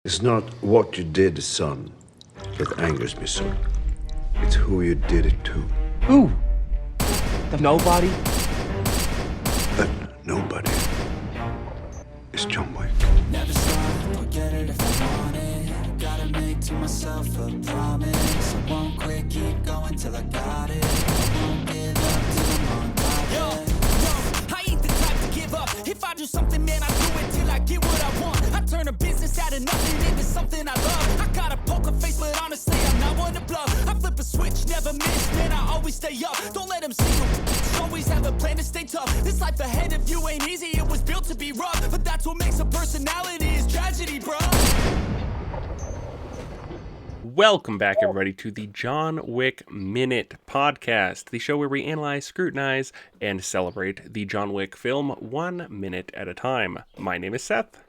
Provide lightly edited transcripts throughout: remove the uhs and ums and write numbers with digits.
It's not what you did, son, that angers me so. It's who you did it to. Who? The nobody? That nobody is John Wick. Never stop, I'll get it if I want it. Gotta make to myself a promise. I won't quit, keep going till I got it. I won't give up till I'm on top. Yo, I ain't the type to give up. If I do something, man, I do it till I get what I want. I turn a business out of nothing into something I love. I got a poker face, but honestly, I'm not one to bluff. I flip a switch, never miss, man, I always stay up. Don't let them see you. Always have a plan to stay tough. This life ahead of you ain't easy, it was built to be rough. But that's what makes a personality is tragedy, bro. Welcome back, everybody, to the John Wick Minute podcast, the show where we analyze, scrutinize, and celebrate the John Wick film 1 minute at a time. My name is Seth.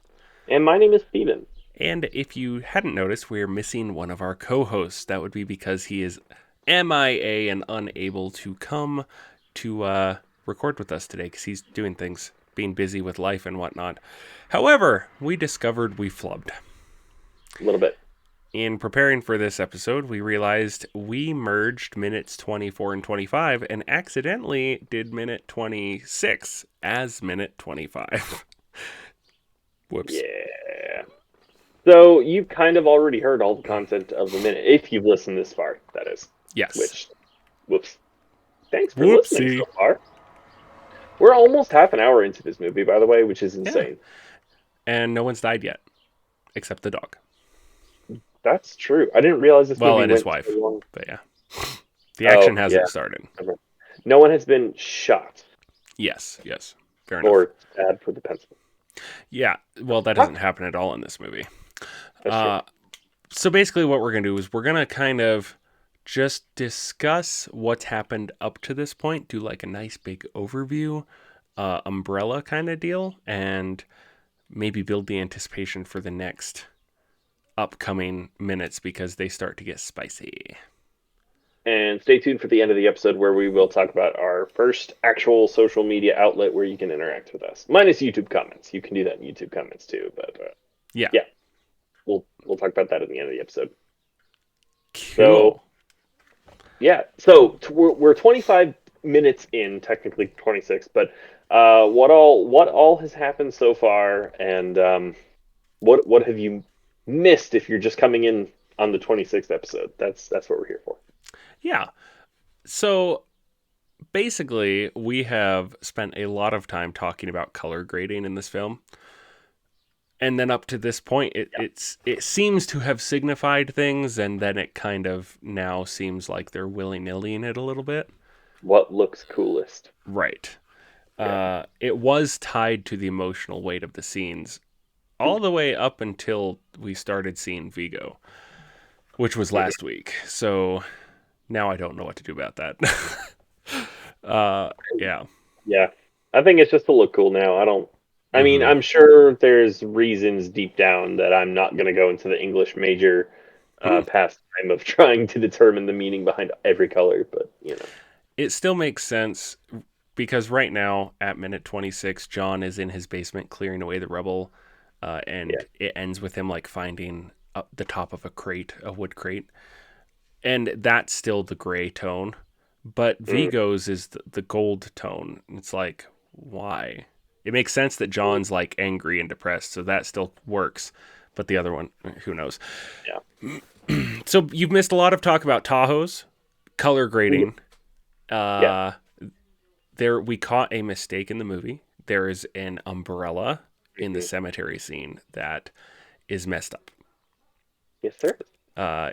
And my name is Steven. And if you hadn't noticed, we're missing one of our co-hosts. That would be because he is MIA and unable to come to record with us today because he's doing things, being busy with life and whatnot. However, we discovered we flubbed. A little bit. In preparing for this episode, we realized we merged minutes 24 and 25 and accidentally did minute 26 as minute 25. Whoops. Yeah. So you've kind of already heard all the content of the minute, if you've listened this far, that is. Yes. Which, whoops. Thanks for Whoopsie. listening so far. We're almost half an hour into this movie, by the way, which is insane. Yeah. And no one's died yet, except the dog. That's true. I didn't realize this movie Well, and his went wife. so long. But yeah. The action hasn't started. No one has been shot Yes. Fair enough. or stabbed with a pencil. Yeah, well, that doesn't happen at all in this movie. That's true. So basically what we're going to do is we're going to kind of just discuss what's happened up to this point, do like a nice big overview, umbrella kind of deal, and maybe build the anticipation for the next upcoming minutes because they start to get spicy. And stay tuned for the end of the episode where we will talk about our first actual social media outlet where you can interact with us. Minus YouTube comments. You can do that in YouTube comments too, but Yeah. We'll talk about that at the end of the episode. Cool. So we're 25 minutes in, technically 26, but what all has happened so far, and what have you missed if you're just coming in on the 26th episode? That's what we're here for. Yeah. So basically, we have spent a lot of time talking about color grading in this film. And then up to this point, it seems to have signified things, and then it kind of now seems like they're willy-nillying it a little bit. What looks coolest? Right. Yeah. It was tied to the emotional weight of the scenes all the way up until we started seeing Vigo, which was last week. So now I don't know what to do about that. Yeah. Yeah. I think it's just to look cool now. I mean, I'm sure there's reasons deep down that I'm not going to go into the English major pastime of trying to determine the meaning behind every color, but, It still makes sense because right now at minute 26, John is in his basement clearing away the rubble, and it ends with him like finding the top of a wood crate. And that's still the gray tone, but Vigo's is the gold tone. It's like, why? It makes sense that John's like angry and depressed, so that still works. But the other one, who knows? Yeah. So you've missed a lot of talk about Tahoes, color grading. There we caught a mistake in the movie. There is an umbrella in the cemetery scene that is messed up. Yes, sir.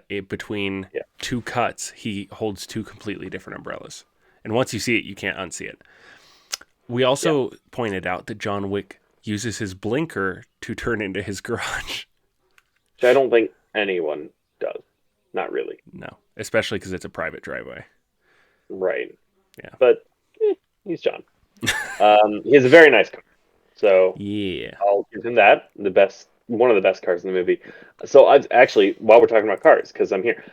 Between two cuts, he holds two completely different umbrellas. And once you see it, you can't unsee it. We also pointed out that John Wick uses his blinker to turn into his garage. Which I don't think anyone does. Not really. No, especially because it's a private driveway. Right. Yeah. But he's John. He has a very nice car. So Yeah. I'll give him that. One of the best cars in the movie. So I've actually, while we're talking about cars, because I'm here,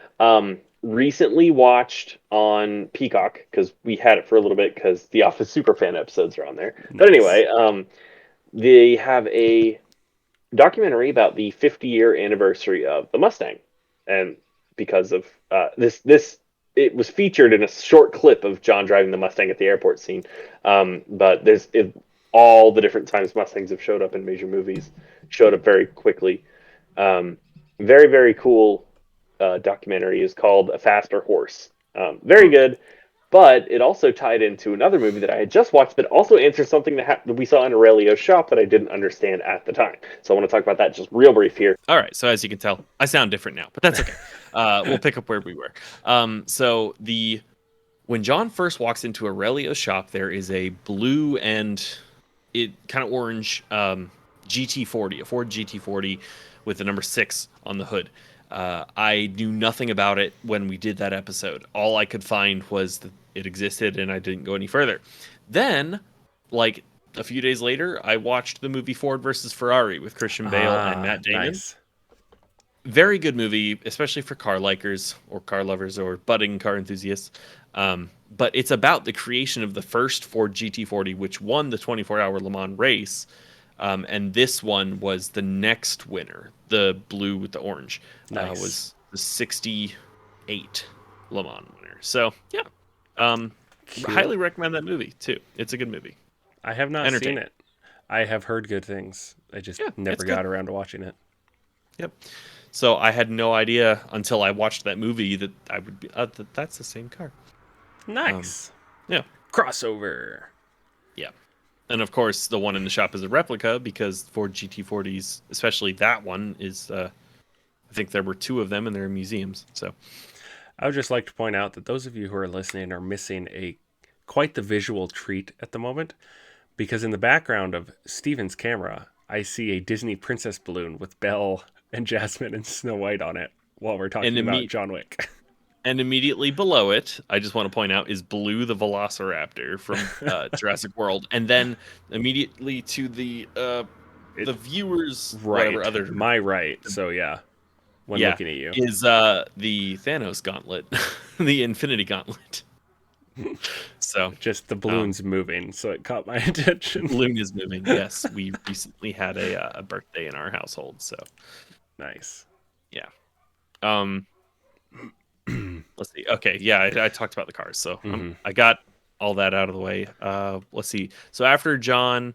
recently watched on Peacock, because we had it for a little bit because the Office Superfan episodes are on there. Nice. But anyway, they have a documentary about the 50-year anniversary of the Mustang, and because of this, it was featured in a short clip of John driving the Mustang at the airport scene. But all the different times Mustangs have showed up in major movies, showed up very quickly. Very, very cool documentary is called A Faster Horse. Very good, but it also tied into another movie that I had just watched that also answers something that we saw in Aurelio's shop that I didn't understand at the time. So I want to talk about that just real brief here. All right. So as you can tell, I sound different now, but that's okay. We'll pick up where we were. When John first walks into Aurelio's shop, there is a blue and it kind of orange GT40, a Ford GT40 with the number 6 on the hood. I knew nothing about it when we did that episode. All I could find was that it existed, and I didn't go any further. Then, like a few days later, I watched the movie Ford versus Ferrari with Christian Bale and Matt Damon. Nice. Very good movie, especially for car likers or car lovers or budding car enthusiasts. But it's about the creation of the first Ford GT40, which won the 24-hour Le Mans race. And this one was the next winner, the blue with the orange, Nice. was the 68 Le Mans winner. So, yeah. Highly recommend that movie, too. It's a good movie. I have not seen it. I have heard good things. I just never got around to watching it. Yep. So I had no idea until I watched that movie that I would be, that's the same car. Nice. Yeah. Crossover. Yeah. And of course, the one in the shop is a replica because Ford GT40s, especially that one, is, I think there were 2 of them and they're in museums. So I would just like to point out that those of you who are listening are missing quite the visual treat at the moment, because in the background of Steven's camera, I see a Disney princess balloon with Belle and Jasmine and Snow White on it while we're talking about John Wick. And immediately below it, I just want to point out, is Blue the Velociraptor from Jurassic World. And then immediately to the viewers, right, whatever other... my right, so yeah, looking at you. Is the Thanos gauntlet, the Infinity Gauntlet. So just the balloon's moving, so it caught my attention. Balloon is moving, yes. We recently had a birthday in our household, so... Nice. Yeah. Let's see. Okay, yeah, I talked about the cars, so I got all that out of the way. Let's see. So after John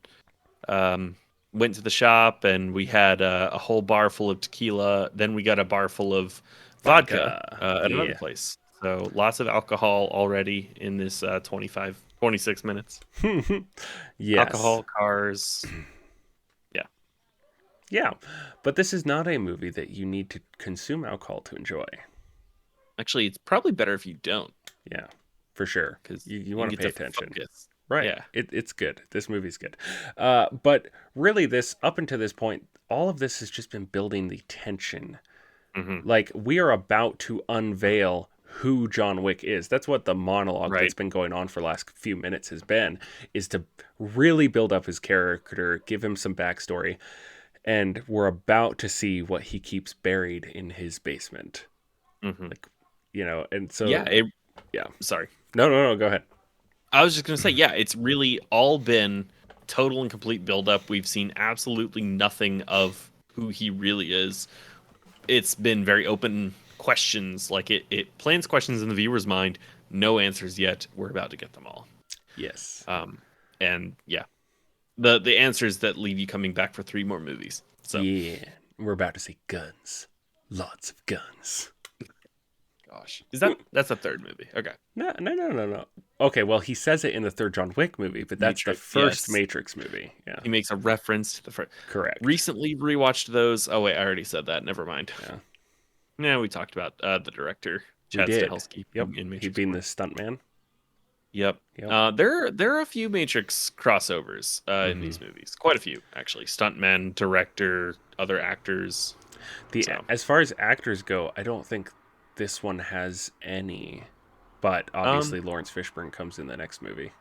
went to the shop and we had a whole bar full of tequila, then we got a bar full of vodka at another place. So lots of alcohol already in this 26 minutes. Yes. Alcohol, cars. Yeah, but this is not a movie that you need to consume alcohol to enjoy. Actually, it's probably better if you don't. Yeah, for sure. Because you want to pay attention. Focus. Right. Yeah. It's good. This movie's good. But really, up until this point, all of this has just been building the tension. Mm-hmm. Like, we are about to unveil who John Wick is. That's what the monologue that's been going on for the last few minutes has been, is to really build up his character, give him some backstory. And we're about to see what he keeps buried in his basement. Mm-hmm. Like, and so... Yeah. Sorry. No, go ahead. I was just going to say, yeah, it's really all been total and complete build-up. We've seen absolutely nothing of who he really is. It's been very open questions. Like, it plants questions in the viewer's mind. No answers yet. We're about to get them all. Yes. And, yeah. The answers that leave you coming back for 3 more movies. So yeah, we're about to see guns, lots of guns. Gosh, that's the 3rd movie? Okay. No. Okay, well, he says it in the 3rd John Wick movie, but that's the first Matrix movie. Yeah, he makes a reference to the first. Correct. Recently rewatched those. Oh wait, I already said that. Never mind. Yeah, we talked about the director Chad Stahelski. Yep, in Matrix. He'd been the stuntman. Yep. There are a few Matrix crossovers in these movies. Quite a few, actually. Stuntman, director, other actors. As far as actors go, I don't think this one has any. But obviously, Lawrence Fishburne comes in the next movie.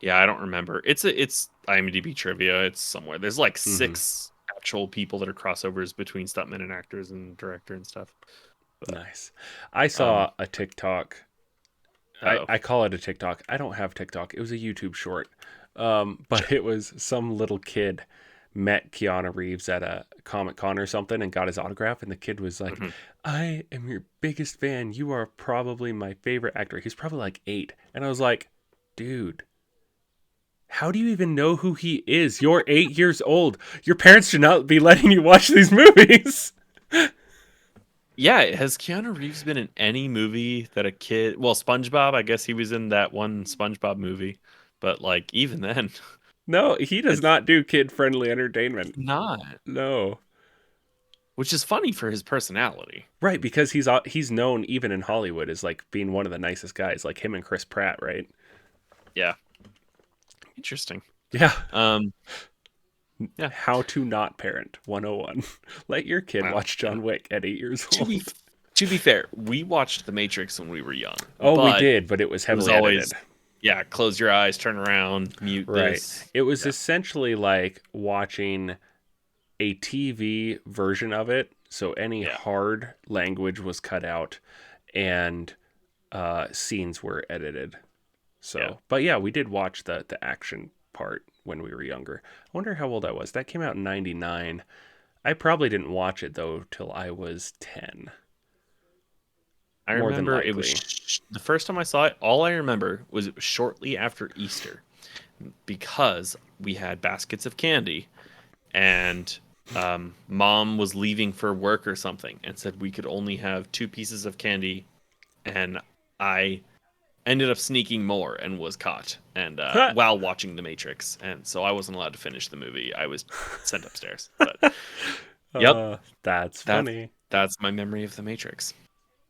Yeah, I don't remember. It's IMDb trivia. It's somewhere. There's like 6 actual people that are crossovers between stuntmen and actors and director and stuff. But, nice. I saw a TikTok. I call it a TikTok. I don't have TikTok. It was a YouTube short. But it was some little kid met Keanu Reeves at a Comic-Con or something and got his autograph, and the kid was like, I am your biggest fan. You are probably my favorite actor. He's probably like 8. And I was like, dude, how do you even know who he is? You're 8 years old. Your parents should not be letting you watch these movies. Yeah, has Keanu Reeves been in any movie that a kid... Well, SpongeBob, I guess he was in that one SpongeBob movie. But, like, even then... No, he does not do kid-friendly entertainment. Not. No. Which is funny for his personality. Right, because he's known even in Hollywood as like being one of the nicest guys, like him and Chris Pratt, right? Yeah. Interesting. Yeah. Yeah. How to not parent 101. Let your kid watch John Wick at 8 years old. To be fair, we watched The Matrix when we were young. Oh, we did, but it was heavily edited. Yeah, close your eyes, turn around, mute this. It was essentially like watching a TV version of it. So any hard language was cut out and scenes were edited. So, but yeah, we did watch the action part when we were younger. I wonder how old I was. That came out in 99. I probably didn't watch it though till I was 10. I remember it was the first time I saw it. All I remember was it was shortly after Easter because we had baskets of candy and Mom was leaving for work or something and said we could only have 2 pieces of candy, and I ended up sneaking more and was caught and while watching The Matrix, and so I wasn't allowed to finish the movie. I was sent upstairs. But yep, that's funny. That's my memory of The Matrix.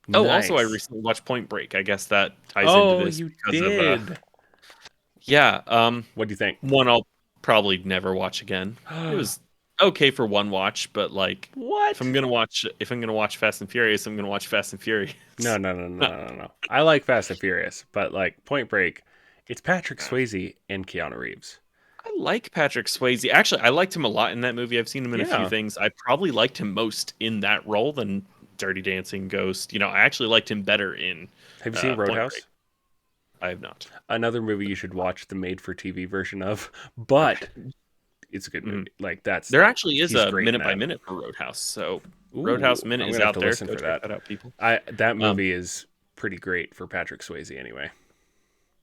Nice. Oh, also I recently watched Point Break. I guess that ties into this. You did. What do you think? One I'll probably never watch again. It was okay for one watch, but like, what? If I'm gonna watch Fast and Furious, I'm gonna watch Fast and Furious. No. I like Fast and Furious, but like Point Break, it's Patrick Swayze and Keanu Reeves. I like Patrick Swayze. Actually, I liked him a lot in that movie. I've seen him in a few things. I probably liked him most in that role than Dirty Dancing, Ghost. You know, I actually liked him better in. Have you seen Roadhouse? I have not. Another movie you should watch the made-for-TV version of, but it's a good movie. Like there actually is a minute by minute for Roadhouse. So Roadhouse Minute is out there. Listen for that. Out, people. That movie is pretty great for Patrick Swayze anyway.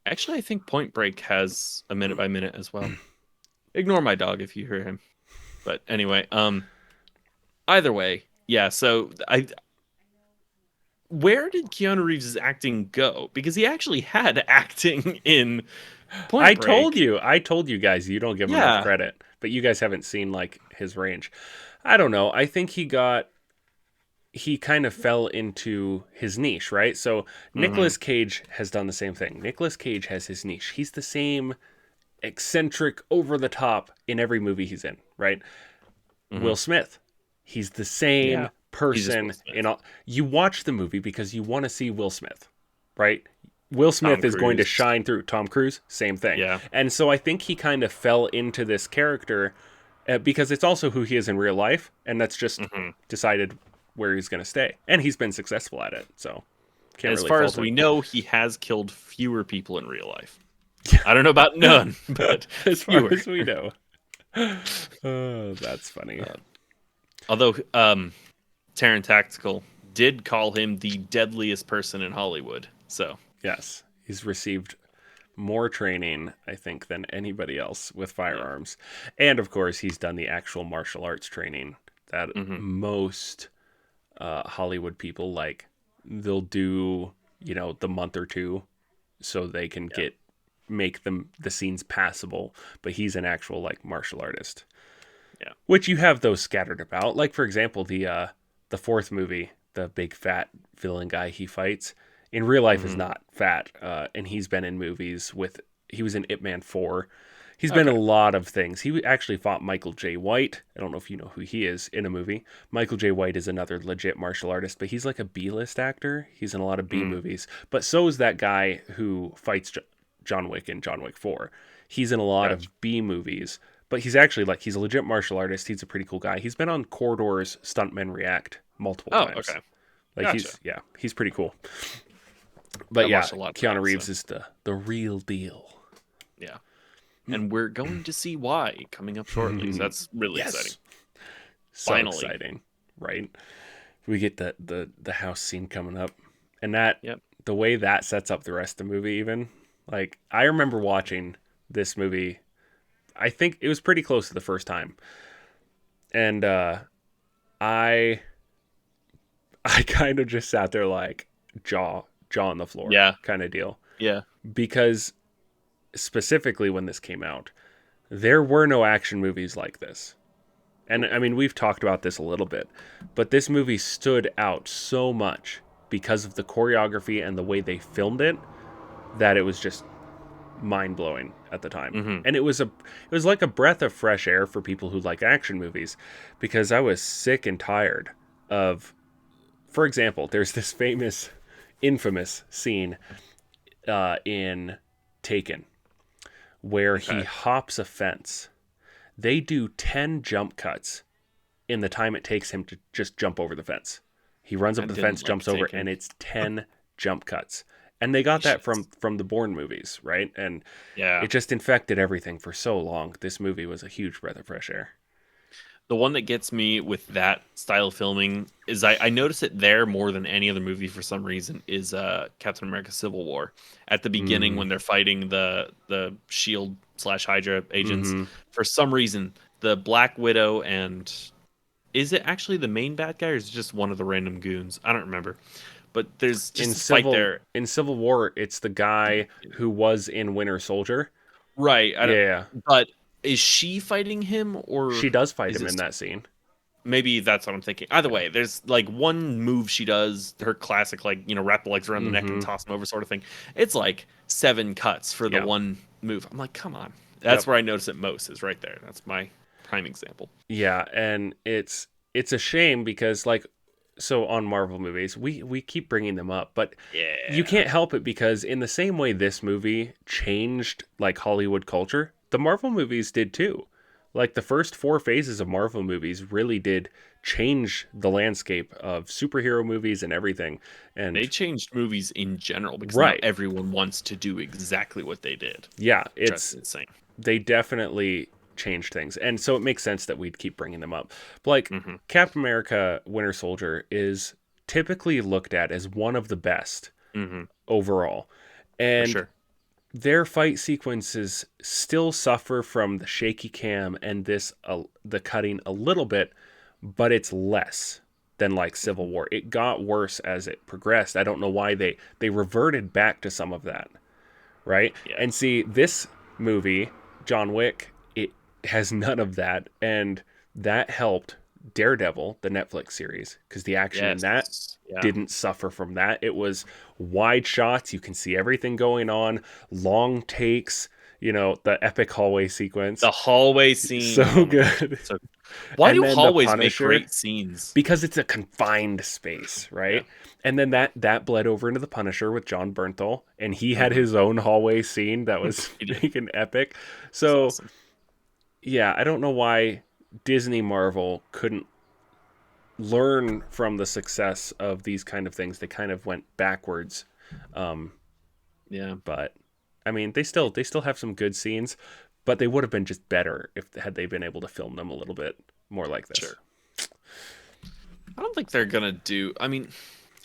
Actually, I think Point Break has a minute by minute as well. Ignore my dog if you hear him. But anyway, either way, yeah. So where did Keanu Reeves' acting go? Because he actually had acting in Point Break. I told you guys, you don't give him enough credit, but you guys haven't seen like his range. I don't know. I think he kind of fell into his niche, right? So Nicolas Cage has done the same thing. Nicolas Cage has his niche. He's the same eccentric, over the top in every movie he's in, right? Will Smith, he's the same person in all. You watch the movie because you want to see Will Smith, right? Will Smith is going to shine through. Tom Cruise, same thing. Yeah. And so I think he kind of fell into this character because it's also who he is in real life, and that's just decided where he's going to stay. And he's been successful at it, so can't as really far fault as him. we know, he has killed fewer people in real life. I don't know about none, but as far as we know. Oh, that's funny. Although Taron Tactical did call him the deadliest person in Hollywood. So yes, he's received more training, I think, than anybody else with firearms. And of course, he's done the actual martial arts training that most Hollywood people, like, they'll do, the month or two so they can make the scenes passable. But he's an actual, like, martial artist. Yeah. Which you have those scattered about. Like, for example, the fourth movie, the big fat villain guy he fights, in real life is not fat. And he's been in movies he was in Ip Man 4. He's been in a lot of things. He actually fought Michael J. White. I don't know if you know who he is in a movie. Michael J. White is another legit martial artist, but he's like a B-list actor. He's in a lot of B movies. But so is that guy who fights John Wick in John Wick 4. He's in a lot of B movies, but he's actually he's a legit martial artist. He's a pretty cool guy. He's been on Corridor's Stuntmen React multiple times. Okay. He's pretty cool. But Keanu Reeves is the real deal. Yeah. and we're going to see why coming up shortly. So that's really exciting. So Finally. exciting, right? We get the house scene coming up, and that the way that sets up the rest of the movie. Even like I remember watching this movie, I think it was pretty close to the first time, and I kind of just sat there like jaw on the floor, kind of deal. Yeah, because specifically when this came out, there were no action movies like this. And I mean, we've talked about this a little bit, but this movie stood out so much because of the choreography and the way they filmed it that it was just mind-blowing at the time. And it was like a breath of fresh air for people who like action movies, because I was sick and tired of, for example, there's this infamous scene in Taken where he hops a fence. They do 10 jump cuts in the time it takes him to just jump over the fence. He runs up the fence, jumps over, and it's 10 jump cuts. And they got that from the Bourne movies, right? And it just infected everything for so long. This movie was a huge breath of fresh air. The one that gets me with that style of filming is I notice it there more than any other movie for some reason is Captain America Civil War. At the beginning when they're fighting the SHIELD / Hydra agents, for some reason the Black Widow and is it actually the main bad guy or is it just one of the random goons? I don't remember. But there's just a fight there. In Civil War, it's the guy who was in Winter Soldier. Right. Yeah. But is she fighting him or she does fight him in that scene? Maybe that's what I'm thinking. Either way, there's like one move she does, her classic like, wrap the legs around the neck and toss them over sort of thing. It's like 7 cuts for the one move. I'm like, come on. That's where I notice it most is right there. That's my prime example. Yeah, and it's a shame because like so on Marvel movies, we keep bringing them up, but you can't help it because in the same way this movie changed like Hollywood culture, the Marvel movies did too. Like the first 4 phases of Marvel movies really did change the landscape of superhero movies and everything. And they changed movies in general because not everyone wants to do exactly what they did. Yeah, it's insane. They definitely changed things. And so it makes sense that we'd keep bringing them up. But like Captain America Winter Soldier is typically looked at as one of the best overall. And their fight sequences still suffer from the shaky cam and the cutting a little bit, but it's less than like Civil War. It got worse as it progressed. I don't know why they reverted back to some of that, right? Yeah. And see, this movie, John Wick, it has none of that, and that helped Daredevil, the Netflix series, because the action in that didn't suffer from that. It was wide shots. You can see everything going on. Long takes. The epic hallway sequence. The hallway scene. So good. So, why do hallways make great scenes? Because it's a confined space, right? Yeah. And then that bled over into The Punisher with John Bernthal, and he had his own hallway scene that was freaking epic. So, awesome. Yeah, I don't know why Disney Marvel couldn't learn from the success of these kind of things. They kind of went backwards. But I mean, they still have some good scenes, but they would have been just better had they been able to film them a little bit more like this. Sure. I don't think they're gonna do. I mean,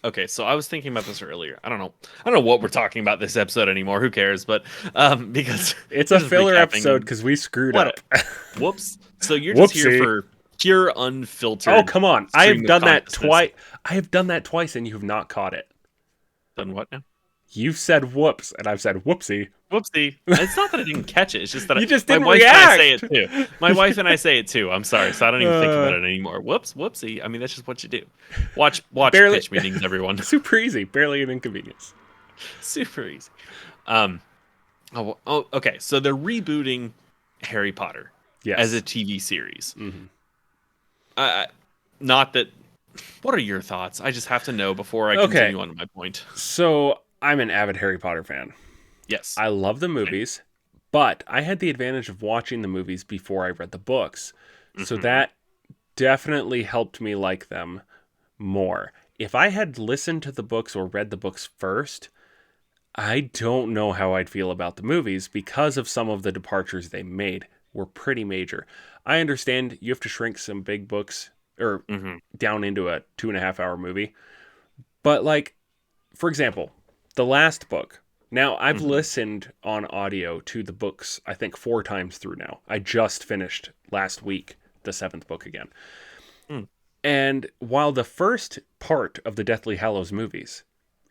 okay, so I was thinking about this earlier. I don't know what we're talking about this episode anymore. Who cares? But because it's a filler episode because we screwed up. Whoops. So you're just here for pure unfiltered. Oh, come on. I have done that twice. I have done that twice and you have not caught it. Done what now? You've said whoops and I've said whoopsie. Whoopsie. It's not that I didn't catch it. It's just that you just didn't my wife react. And I say it too. My wife and I say it too. I'm sorry. So I don't even think about it anymore. Whoops, whoopsie. I mean, that's just what you do. Watch pitch meetings, everyone. Super easy. Barely an inconvenience. Super easy. Okay. So they're rebooting Harry Potter as a TV series. Not that. What are your thoughts? I just have to know before I continue on to my point. So I'm an avid Harry Potter fan. Yes. I love the movies, but I had the advantage of watching the movies before I read the books. So that definitely helped me like them more. If I had listened to the books or read the books first, I don't know how I'd feel about the movies because of some of the departures they made were pretty major. I understand you have to shrink some big books or down into a 2.5 hour movie. But like, for example, the last book. Now I've listened on audio to the books, I think 4 times through now. I just finished last week the 7th book again. And while the first part of the Deathly Hallows movies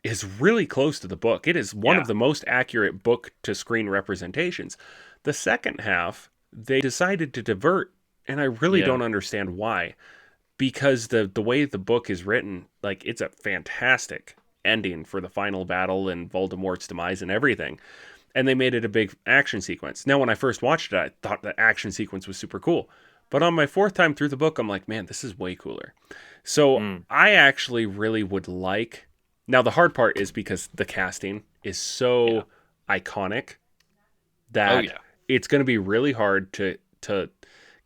is really close to the book, it is one of the most accurate book to screen representations. The second half, they decided to divert, and I really don't understand why. Because the way the book is written, like, it's a fantastic ending for the final battle and Voldemort's demise and everything. And they made it a big action sequence. Now, when I first watched it, I thought the action sequence was super cool. But on my 4th time through the book, I'm like, man, this is way cooler. So I actually really would like... Now, the hard part is because the casting is so iconic that it's going to be really hard to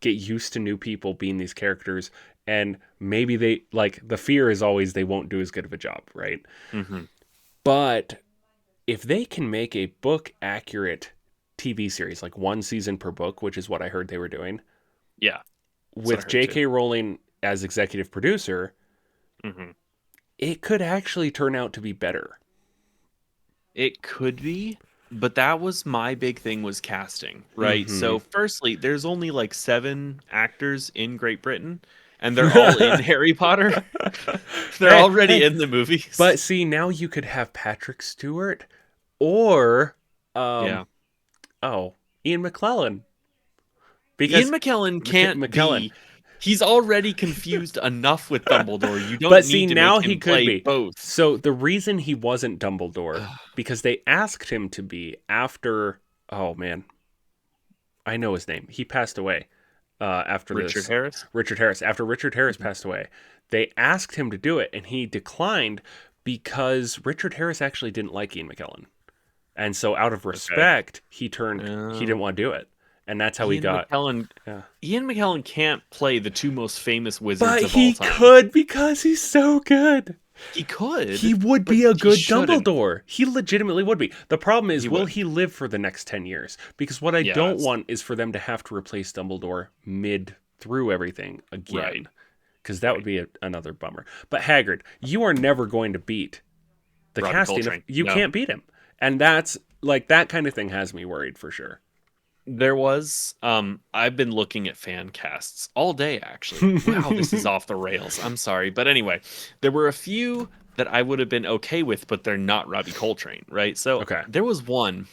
get used to new people being these characters. And maybe they, like, the fear is always they won't do as good of a job, right? But if they can make a book-accurate TV series, like 1 season per book, which is what I heard they were doing... Yeah. With J.K. Rowling as executive producer, it could actually turn out to be better. It could be, but that was my big thing was casting, right? So firstly, there's only like 7 actors in Great Britain, and they're all in Harry Potter. They're already in the movies. But see, now you could have Patrick Stewart or Ian McKellen. Because Ian McKellen can't be. He's already confused enough with Dumbledore. You don't but need see, to now make him he could play be both. So the reason he wasn't Dumbledore because they asked him to be after. Oh man, I know his name. He passed away after Richard Harris. Richard Harris. After Richard Harris passed away, they asked him to do it, and he declined because Richard Harris actually didn't like Ian McKellen, and so out of respect, he turned. He didn't want to do it. And that's how Ian he got... Ian McKellen can't play the 2 most famous wizards of all time. But he could because he's so good. He could. He would be a good Dumbledore. He legitimately would be. The problem is, will he live for the next 10 years? Because what I don't want is for them to have to replace Dumbledore through everything again. Because that would be another bummer. But Hagrid, you are never going to beat the casting. You can't beat him. And that's, like, that kind of thing has me worried for sure. There was, I've been looking at fan casts all day, actually. Wow, this is off the rails. I'm sorry. But anyway, there were a few that I would have been okay with, but they're not Robbie Coltrane, right? So there was one.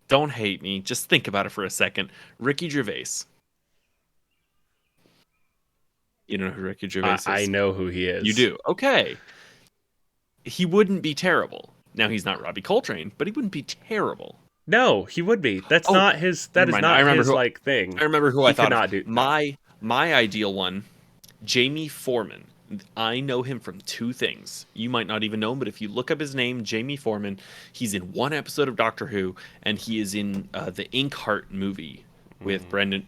Don't hate me. Just think about it for a second. Ricky Gervais. You don't know who Ricky Gervais is? I know who he is. You do? Okay. He wouldn't be terrible. Now, he's not Robbie Coltrane, but he wouldn't be terrible. No, he would be. That's not his. That is not his thing. I remember who I thought of. My ideal one, Jamie Foreman. I know him from 2 things. You might not even know him, but if you look up his name, Jamie Foreman, he's in 1 episode of Doctor Who, and he is in the Inkheart movie with Brendan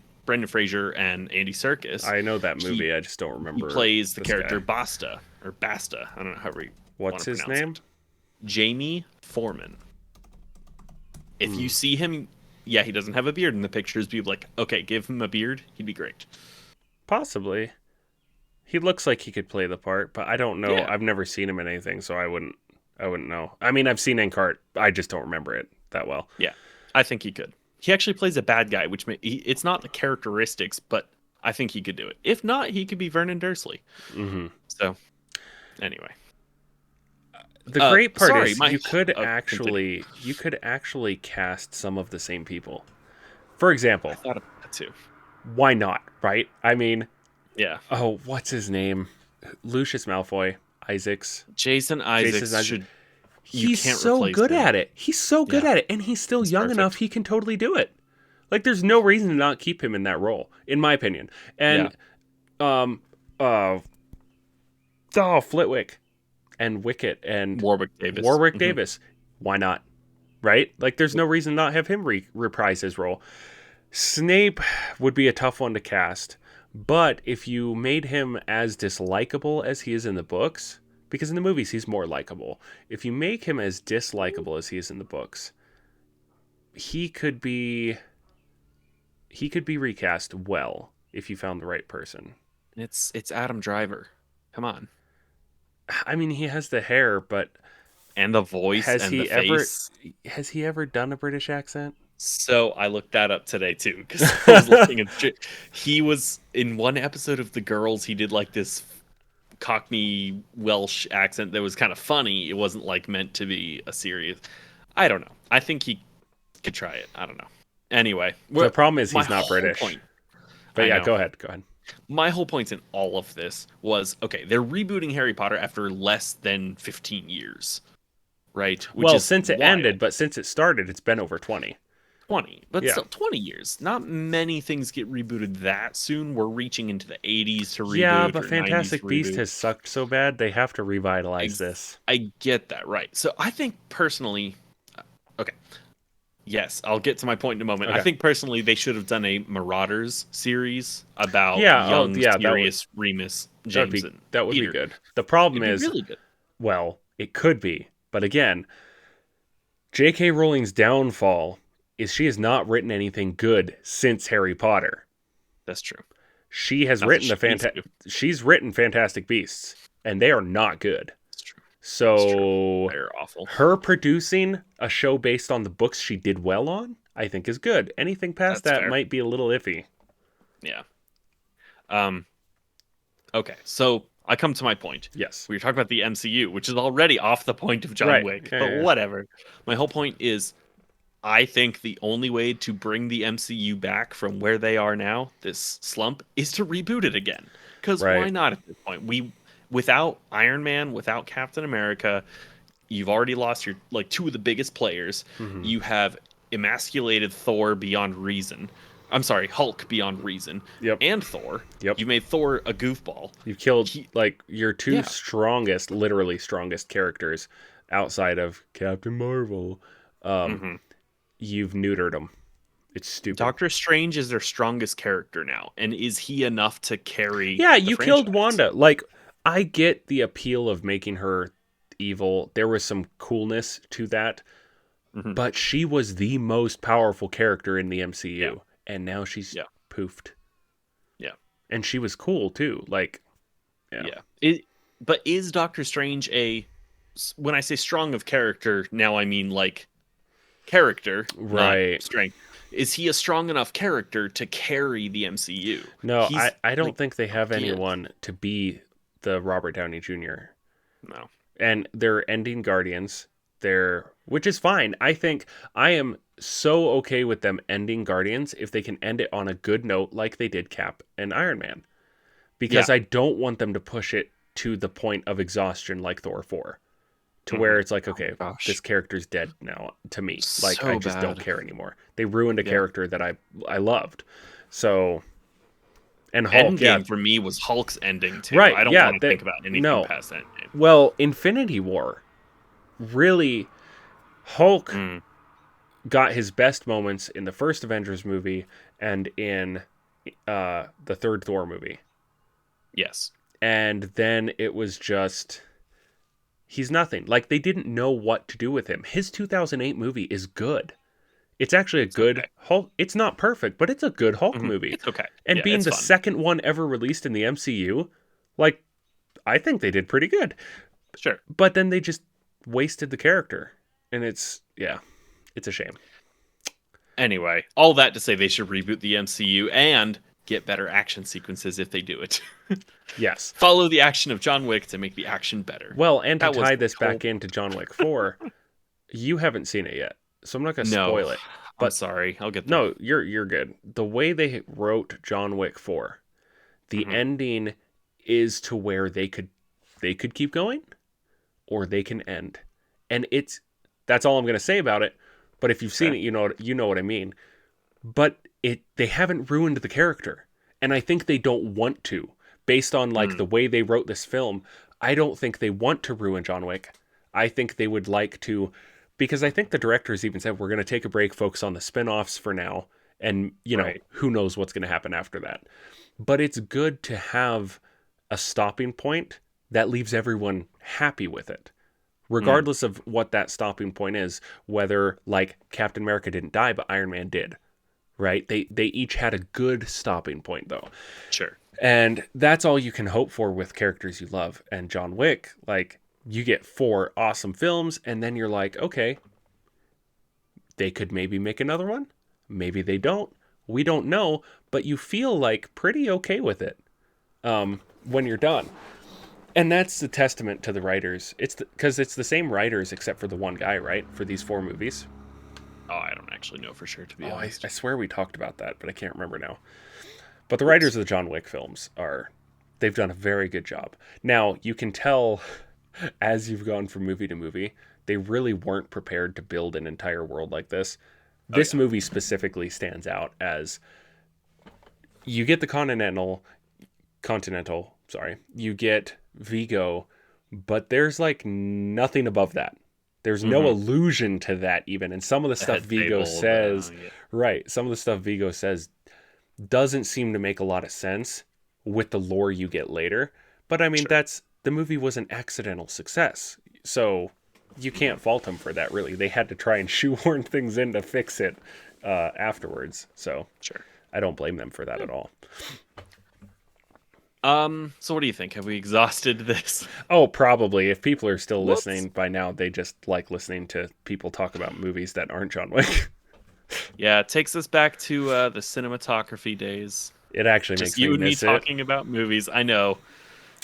Fraser and Andy Serkis. I know that movie. I just don't remember. He plays the character Basta. I don't know how we. What's his name? It. Jamie Foreman. If you see him, he doesn't have a beard in the pictures, but you're like, okay, give him a beard, he'd be great. Possibly. He looks like he could play the part, but I don't know. I've never seen him in anything, so I wouldn't know. I mean, I've seen Inkheart. I just don't remember it that well. Yeah, I think he could. He actually plays a bad guy, which it's not the characteristics, but I think he could do it. If not, he could be Vernon Dursley. So, anyway. The great part is you could actually cast some of the same people. For example, I thought of that too. Why not? Right? I mean, yeah. Oh, what's his name? Lucius Malfoy, Jason Isaacs should. He's so good at it. He's so good at it, and he's still young enough. He can totally do it. Like, there's no reason to not keep him in that role, in my opinion. And Flitwick. And Wicket and Warwick Davis. Why not? Right? Like, there's no reason to not have him reprise his role. Snape would be a tough one to cast, but if you made him as dislikable as he is in the books, Because in the movies, he's more likable. If you make him as dislikable as he is in the books, he could be recast well if you found the right person. It's Adam Driver. Come on. I mean, he has the hair, but And the voice has and he the ever face. has he ever done a British accent? So I looked that up today too, because I was looking at he was in one episode of The Girls. He did like this Cockney Welsh accent that was kind of funny. It wasn't like meant to be a serious. I don't know. I think he could try it. I don't know. Anyway, The problem is my he's not whole British. point- But I yeah, know. go ahead. My whole point in all of this was, okay, they're rebooting Harry Potter after less than 15 years, right? Which Well, is since it wild. ended, but since it started, it's been over 20. 20, but Yeah. still 20 years. Not many things get rebooted that soon. We're reaching into the 80s to reboot. Yeah, but or 90s Fantastic to Beast reboot. has sucked so bad, they have to revitalize this. I get that, right? So I think personally, okay, yes, I'll get to my point in a moment. Okay. I think personally they should have done a Marauders series about Yeah, young, that would- serious Remus Jameson. That would be Peter. good. The problem It'd is, be really good. well, it could be, but again, J.K. Rowling's downfall is she has not written anything good since Harry Potter. That's true. She has Not written that she needs to. she's written Fantastic Beasts, and they are not good. That's true. So They're awful. her producing a show based on the books she did well on, I think is good. Anything past That's that fair. might be a little iffy. Yeah. Okay, so I come to my point. Yes. We were talking about the MCU, which is already off the point of John Right. Wick, Yeah, but yeah. whatever. My whole point is, I think the only way to bring the MCU back from where they are now, this slump, is to reboot it again. Because Right. why not at this point? Without Iron Man, without Captain America, you've already lost your two of the biggest players. Mm-hmm. You have emasculated Thor beyond reason. I'm sorry, Hulk beyond reason. Yep. And Thor. Yep. You made Thor a goofball. You've killed your two Yeah. strongest, literally strongest characters outside of Captain Marvel. You've neutered them. It's stupid. Doctor Strange is their strongest character now, and is he enough to carry? Yeah, the you killed franchise? Wanda. Like, I get the appeal of making her evil. There was some coolness to that. Mhm. But she was the most powerful character in the MCU. Yeah. And now she's Yeah. poofed. Yeah. And she was cool, too. Like, yeah. But is Doctor Strange when I say strong of character, now I mean like character, Right. not strength. Is he a strong enough character to carry the MCU? No, He's, I don't like, think they have he is. anyone to be the Robert Downey Jr. No. And they're ending Guardians. Which is fine. I think I am so okay with them ending Guardians if they can end it on a good note like they did Cap and Iron Man. Because Yeah. I don't want them to push it to the point of exhaustion like Thor 4. To where it's like, okay, gosh. this character's dead now to me. Like, So I just don't bad. care anymore. They ruined a Yeah. character that I loved. So, and Hulk, Endgame yeah. for me was Hulk's ending too. Right, I don't yeah, want to think about anything no. past that. Well, Infinity War, really, Hulk Mm. got his best moments in the first Avengers movie and in the third Thor movie. Yes. And then it was just, he's nothing. Like, they didn't know what to do with him. His 2008 movie is good. It's actually a good okay. Hulk. It's not perfect, but it's a good Hulk movie. It's okay. And Yeah, being it's the fun. second one ever released in the MCU, like, I think they did pretty good. Sure. But then they just wasted the character. And it's a shame. Anyway, all that to say they should reboot the MCU and get better action sequences if they do it. Yes. Follow the action of John Wick to make the action better. Well, and to That was tie the this whole- back into John Wick 4, you haven't seen it yet. So I'm not going to No. spoil it. I'm But sorry, I'll get there. no, you're good. The way they wrote John Wick 4, the ending is to where they could keep going or they can end. And that's all I'm going to say about it. But if you've seen it, you know what I mean. But they haven't ruined the character. And I think they don't want to. Based on the way they wrote this film, I don't think they want to ruin John Wick. I think they would like to, because I think the directors even said, we're going to take a break, focus on the spin-offs for now. And, Right. who knows what's going to happen after that. But it's good to have a stopping point that leaves everyone happy with it. Regardless of what that stopping point is, whether like Captain America didn't die, but Iron Man did, right? They each had a good stopping point though. Sure. And that's all you can hope for with characters you love. And John Wick, like, you get 4 awesome films, and then you're like, okay, they could maybe make another one. Maybe they don't. We don't know, but you feel like pretty okay with it when you're done. And that's the testament to the writers. It's because it's the same writers except for the one guy, right? For these 4 movies. Oh, I don't actually know for sure, to be honest. I swear we talked about that, but I can't remember now. But the writers of the John Wick films they've done a very good job. Now, you can tell as you've gone from movie to movie, they really weren't prepared to build an entire world like this. This movie specifically stands out as you get the Continental, you get Vigo, but there's like nothing above that. There's no allusion to that even. And some of the stuff Vigo says, right, some of the stuff Vigo says doesn't seem to make a lot of sense with the lore you get later. But I mean, the movie was an accidental success. So you can't fault them for that, really. They had to try and shoehorn things in to fix it afterwards. So I don't blame them for that at all. So what do you think? Have we exhausted this? Oh, probably. If people are still listening by now, they just like listening to people talk about movies that aren't John Wick. Yeah, it takes us back to the cinematography days. It actually Just makes me you and me miss it. talking about movies. I know.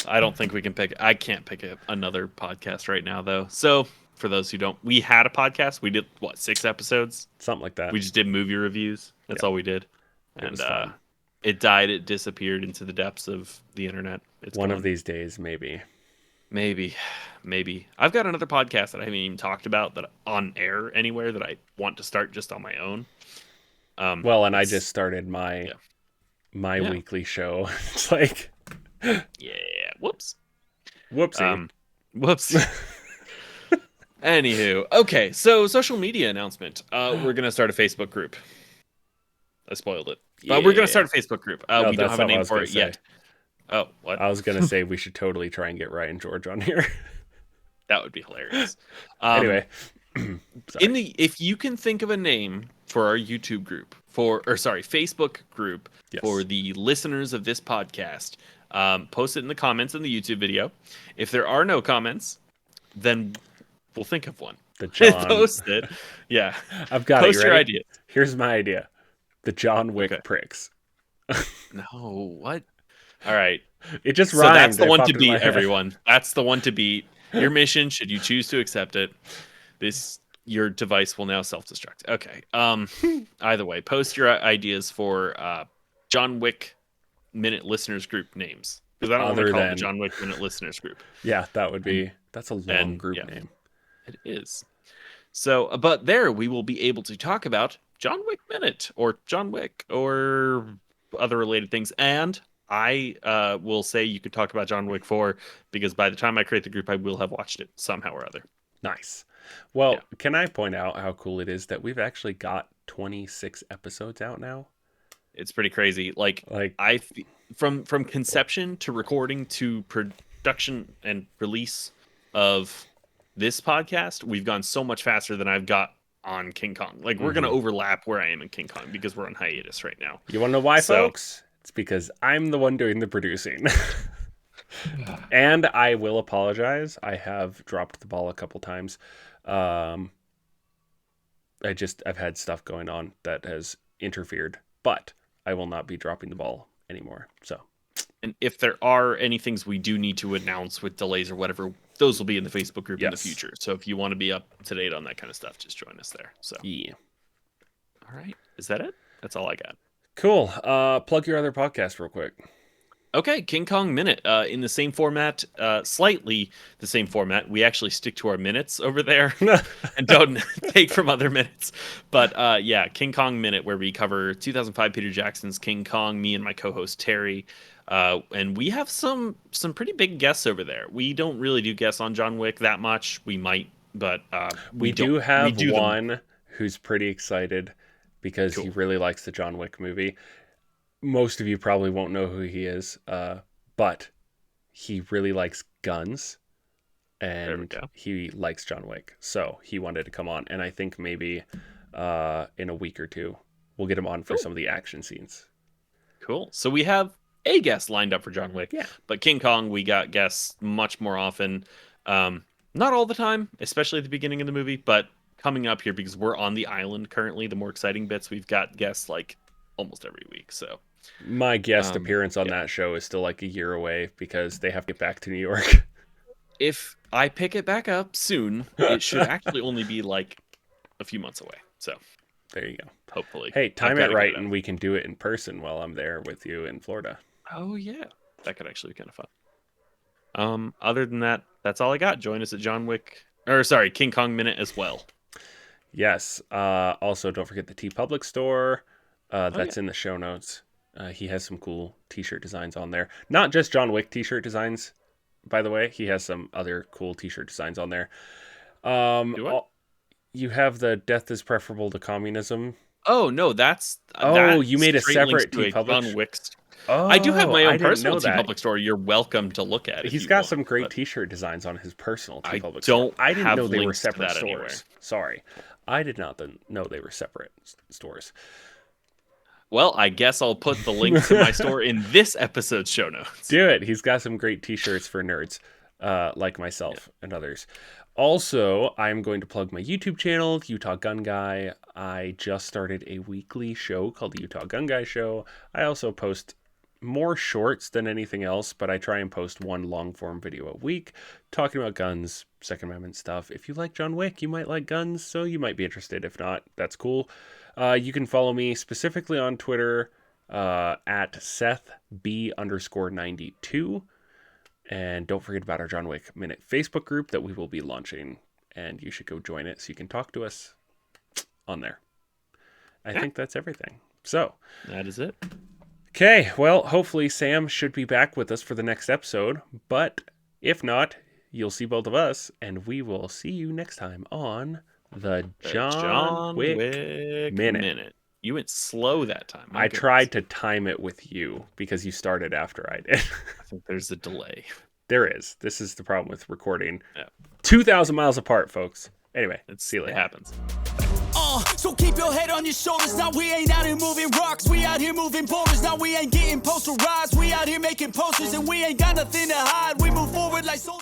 I don't think we can pick. I can't pick another podcast right now, though. So for those who don't, we had a podcast. We did 6 episodes, Something like that. We just did movie reviews. That's all we did, It was and fun. it died. It disappeared into the depths of the internet. It's One gone. of these days, maybe. Maybe. I've got another podcast that I haven't even talked about that on air anywhere that I want to start just on my own. Well, and I just started my weekly show. It's like, Whoops. whoopsie. Whoops. Anywho, okay, so social media announcement. We're gonna start a Facebook group. I spoiled it, but we're gonna start a Facebook group. No, We don't that's have not a what I name was for gonna it say. yet. Oh, what? I was gonna say we should totally try and get Ryan George on here. That would be hilarious. Anyway, If you can think of a name for our YouTube group, Facebook group for the listeners of this podcast, post it in the comments in the YouTube video. If there are no comments, then we'll think of one. the John. Post it. Yeah. I've got Post it. your Ready? idea. Here's my idea. The John Wick Okay. pricks. No, what? All right. It just So rhymed. that's the It one popped to in beat, my head. everyone. That's the one to beat. Your mission, should you choose to accept it, your device will now self-destruct. Okay. Either way, post your ideas for John Wick Minute listeners group names, because I don't want to call it the John Wick Minute listeners group. Yeah, that would be. That's a long group name. It is. So, but there we will be able to talk about John Wick Minute or John Wick or other related things. And I will say you could talk about John Wick 4 because by the time I create the group, I will have watched it somehow or other. Nice. Well, can I point out how cool it is that we've actually got 26 episodes out now? It's pretty crazy. From conception to recording to production and release of this podcast, we've gone so much faster than I've got on King Kong. Like we're going to overlap where I am in King Kong because we're on hiatus right now. You want to know why, folks? It's because I'm the one doing the producing. And I will apologize. I have dropped the ball a couple times. I've had stuff going on that has interfered, but I will not be dropping the ball anymore. So, and if there are any things we do need to announce with delays or whatever, those will be in the Facebook group in the future. So if you want to be up to date on that kind of stuff, just join us there. So yeah. All right. Is that it? That's all I got. Cool. Plug your other podcast real quick. Okay, King Kong Minute, in the same format, slightly the same format. We actually stick to our minutes over there and don't take from other minutes. But yeah, King Kong Minute, where we cover 2005 Peter Jackson's King Kong, me and my co-host Terry. And we have some pretty big guests over there. We don't really do guests on John Wick that much. We might, but we do have one who's pretty excited because he really likes the John Wick movie. Most of you probably won't know who he is, but he really likes guns, There we and go. he likes John Wick, so he wanted to come on. And I think maybe in a week or two we'll get him on for some of the action scenes. Cool. So we have a guest lined up for John Wick. Yeah. But King Kong, we got guests much more often. Not all the time, especially at the beginning of the movie, but coming up here because we're on the island currently. The more exciting bits, we've got guests like almost every week. So My guest appearance on that show is still like a year away because they have to get back to New York. if I pick it back up soon, it should actually only be like a few months away. So There you go. hopefully. Hey, time I've it gotta right, get and we can do it in person while I'm there with you in Florida. Oh yeah, that could actually be kind of fun. Other than that, that's all I got. Join us at King Kong Minute as well. Yes. Also, don't forget the TeePublic store. That's in the show notes. He has some cool T-shirt designs on there. Not just John Wick T-shirt designs, by the way. He has some other cool T-shirt designs on there. You have the "Death is Preferable to Communism." Oh no, that's you made a straight links separate to a TeePublic. John Wick. Oh, I do have my I own didn't personal know that. TeePublic store. You're welcome to look at it. He's got some great T-shirt designs on his personal TeePublic store. I didn't have know they were links to separate that stores. anywhere. Sorry, I did not know they were separate stores. Well, I guess I'll put the link to my store in this episode's show notes. Do it. He's got some great T-shirts for nerds like myself and others. Also, I'm going to plug my YouTube channel, Utah Gun Guy. I just started a weekly show called the Utah Gun Guy Show. I also post more shorts than anything else, but I try and post one long-form video a week talking about guns, Second Amendment stuff. If you like John Wick, you might like guns, so you might be interested. If not, that's cool. You can follow me specifically on Twitter at SethB_92. And don't forget about our John Wick Minute Facebook group that we will be launching. And you should go join it so you can talk to us on there. I think that's everything. So That is it. Okay, well, hopefully Sam should be back with us for the next episode. But if not, you'll see both of us. And we will see you next time on the John Wick Minute. You went slow that time. My I goodness. tried to time it with you because you started after I did. I think there's a delay. There is. This is the problem with recording. Yeah. 2,000 miles apart, folks. Anyway, see you It later. happens. So keep your head on your shoulders. Now we ain't out here moving rocks. We out here moving boulders. Now we ain't getting posterized. We out here making posters and we ain't got nothing to hide. We move forward like soldiers.